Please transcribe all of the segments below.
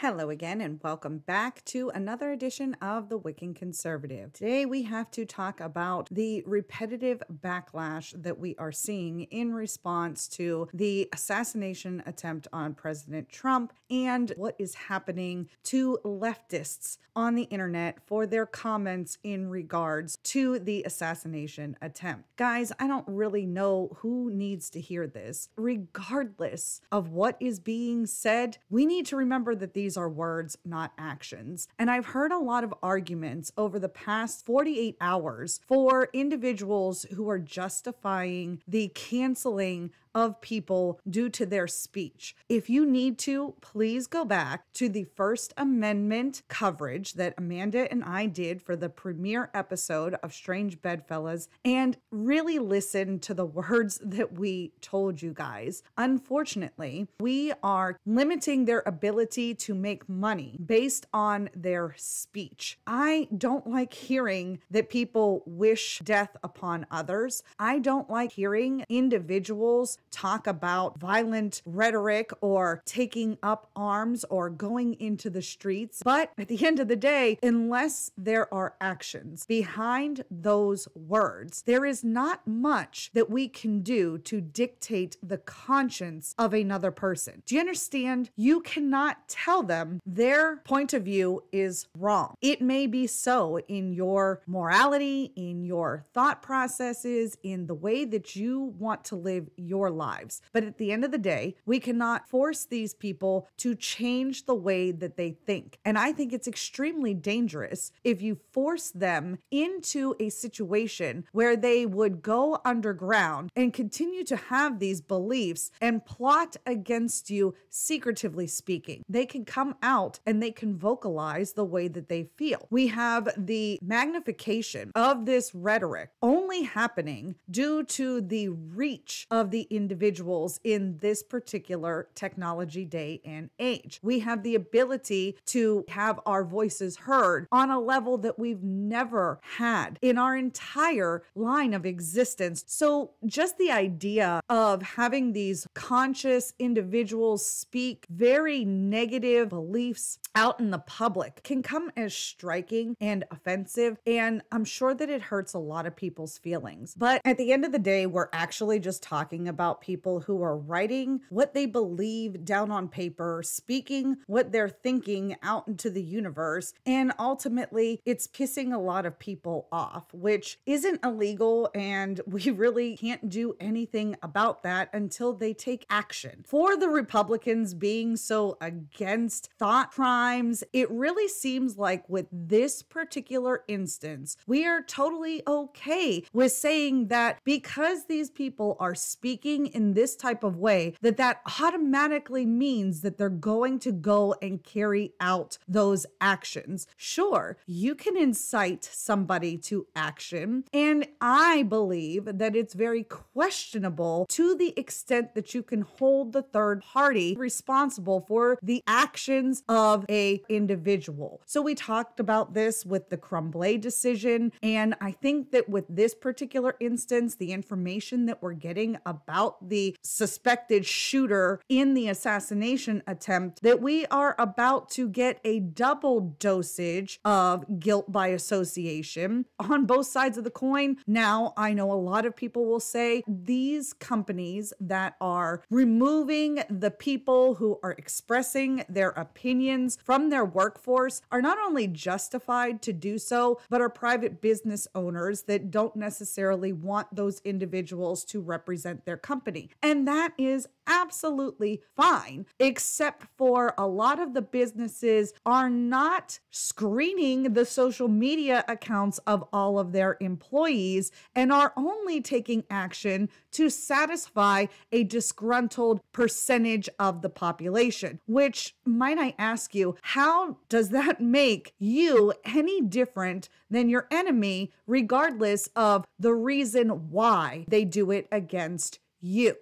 Hello again, and welcome back to another edition of The Wicked Conservative. Today we have to talk about the repetitive backlash that we are seeing in response to the assassination attempt on President Trump and what is happening to leftists on the internet for their comments in regards to the assassination attempt. Guys, I don't really know who needs to hear this. Regardless of what is being said, we need to remember that these are words, not actions. And I've heard a lot of arguments over the past 48 hours for individuals who are justifying the canceling of people due to their speech. If you need to, please go back to the First Amendment coverage that Amanda and I did for the premiere episode of Strange Bedfellas and really listen to the words that we told you guys. Unfortunately, we are limiting their ability to make money based on their speech. I don't like hearing that people wish death upon others. I don't like hearing individuals talk about violent rhetoric or taking up arms or going into the streets. But at the end of the day, unless there are actions behind those words, there is not much that we can do to dictate the conscience of another person. Do you understand? You cannot tell them their point of view is wrong. It may be so in your morality, in your thought processes, in the way that you want to live your lives. But at the end of the day, we cannot force these people to change the way that they think. And I think it's extremely dangerous if you force them into a situation where they would go underground and continue to have these beliefs and plot against you, secretively speaking. They can come out and they can vocalize the way that they feel. We have the magnification of this rhetoric only happening due to the reach of the individuals in this particular technology day and age. We have the ability to have our voices heard on a level that we've never had in our entire line of existence. So just the idea of having these conscious individuals speak very negative beliefs out in the public can come as striking and offensive, and I'm sure that it hurts a lot of people's feelings. But at the end of the day, we're actually just talking about people who are writing what they believe down on paper, speaking what they're thinking out into the universe, and ultimately it's pissing a lot of people off, which isn't illegal, and we really can't do anything about that until they take action. For the Republicans being so against thought crimes, it really seems like with this particular instance, we are totally okay with saying that because these people are speaking in this type of way, that automatically means that they're going to go and carry out those actions. Sure, you can incite somebody to action, and I believe that it's very questionable to the extent that you can hold the third party responsible for the actions of a individual. So we talked about this with the Crumblay decision, and I think that with this particular instance, the information that we're getting about the suspected shooter in the assassination attempt, that we are about to get a double dosage of guilt by association on both sides of the coin. Now, I know a lot of people will say these companies that are removing the people who are expressing their opinions from their workforce are not only justified to do so, but are private business owners that don't necessarily want those individuals to represent their company. And that is absolutely fine, except for a lot of the businesses are not screening the social media accounts of all of their employees and are only taking action to satisfy a disgruntled percentage of the population, which, might I ask you, how does that make you any different than your enemy, regardless of the reason why they do it against you?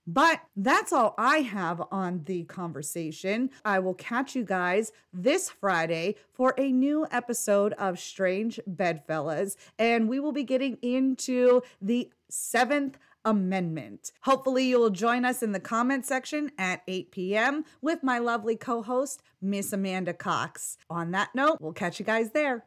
But that's all I have on the conversation. I will catch you guys this Friday for a new episode of Strange Bedfellas, and we will be getting into the 7th Amendment. Hopefully you will join us in the comment section at 8 p.m. with my lovely co-host, Miss Amanda Cox. On that note, we'll catch you guys there.